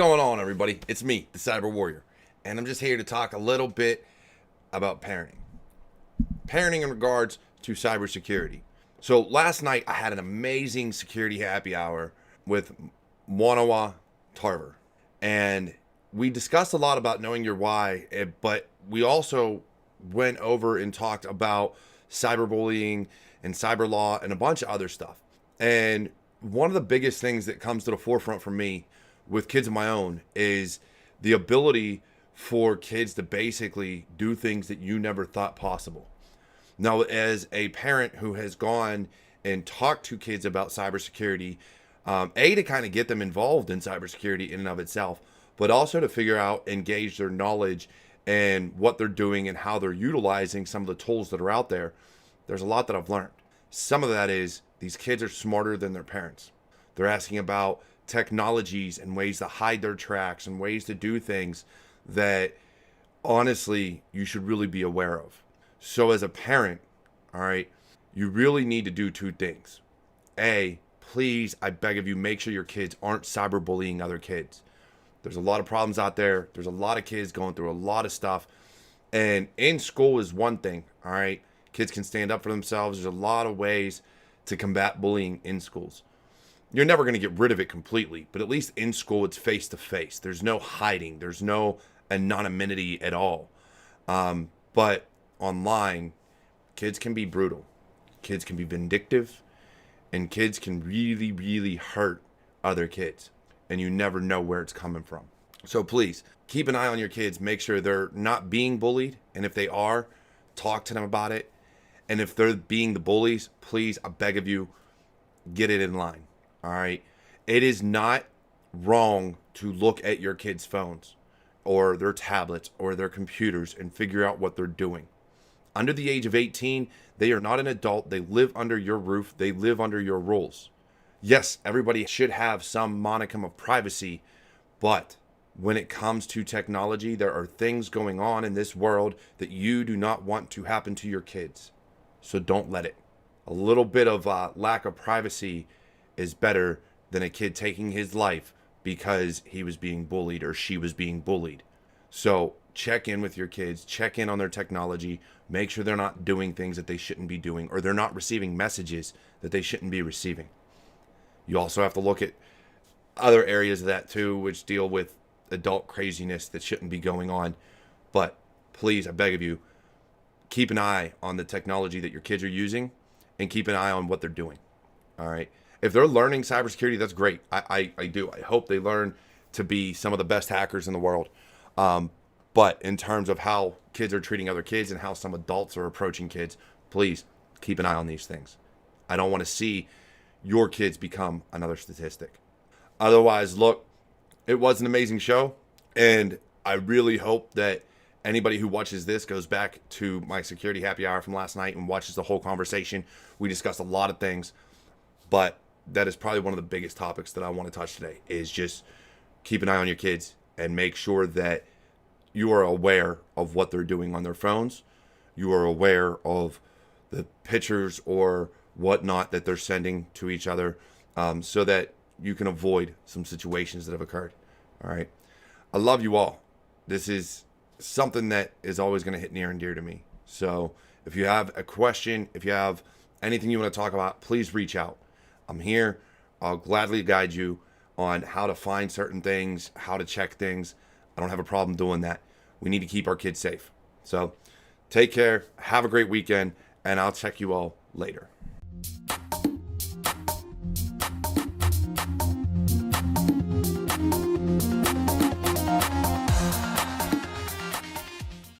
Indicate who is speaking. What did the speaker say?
Speaker 1: going on, everybody? It's me, the Cyber Warrior, and I'm just here to talk a little bit about parenting. Parenting in regards to cybersecurity. So last night I had an amazing security happy hour with Manawa Tarver, and we discussed a lot about knowing your why, but we also went over and talked about cyberbullying and cyber law and a bunch of other stuff. And one of the biggest things that comes to the forefront for me with kids of my own is the ability for kids to basically do things that you never thought possible. Now, as a parent who has gone and talked to kids about cybersecurity, to kind of get them involved in cybersecurity in and of itself, but also to figure out and gauge their knowledge and what they're doing and how they're utilizing some of the tools that are out there, there's a lot that I've learned. Some of that is these kids are smarter than their parents. They're asking about technologies and ways to hide their tracks and ways to do things that honestly you should really be aware of. So as a parent, all right, you really need to do two things. A, please, I beg of you, make sure your kids aren't cyberbullying other kids. There's a lot of problems out there. There's a lot of kids going through a lot of stuff. And in school is one thing, all right? Kids can stand up for themselves. There's a lot of ways to combat bullying in schools. You're never going to get rid of it completely, but at least in school, it's face-to-face. There's no hiding. There's no anonymity at all. But online, kids can be brutal. Kids can be vindictive. And kids can really, really hurt other kids. And you never know where it's coming from. So please, keep an eye on your kids. Make sure they're not being bullied. And if they are, talk to them about it. And if they're being the bullies, please, I beg of you, get it in line. All right. It is not wrong to look at your kids' phones or their tablets or their computers and figure out what they're doing. Under the age of 18, they are not an adult. They live under your roof. They live under your rules. Yes, everybody should have some modicum of privacy, but when it comes to technology, there are things going on in this world that you do not want to happen to your kids. So don't let it. A little bit of lack of privacy is better than a kid taking his life because he was being bullied or she was being bullied. So check in with your kids, check in on their technology, make sure they're not doing things that they shouldn't be doing or they're not receiving messages that they shouldn't be receiving. You also have to look at other areas of that too, which deal with adult craziness that shouldn't be going on. But please, I beg of you, keep an eye on the technology that your kids are using and keep an eye on what they're doing. All right. If they're learning cybersecurity, that's great. I do. I hope they learn to be some of the best hackers in the world. But in terms of how kids are treating other kids and how some adults are approaching kids, please keep an eye on these things. I don't want to see your kids become another statistic. Otherwise, look, it was an amazing show. And I really hope that anybody who watches this goes back to my security happy hour from last night and watches the whole conversation. We discussed a lot of things, but that is probably one of the biggest topics that I want to touch today is just keep an eye on your kids and make sure that you are aware of what they're doing on their phones. You are aware of the pictures or whatnot that they're sending to each other, so that you can avoid some situations that have occurred. All right. I love you all. This is something that is always going to hit near and dear to me. So if you have a question, if you have anything you want to talk about, please reach out. I'm here. I'll gladly guide you on how to find certain things, how to check things. I don't have a problem doing that. We need to keep our kids safe. So take care. Have a great weekend, and I'll check you all later.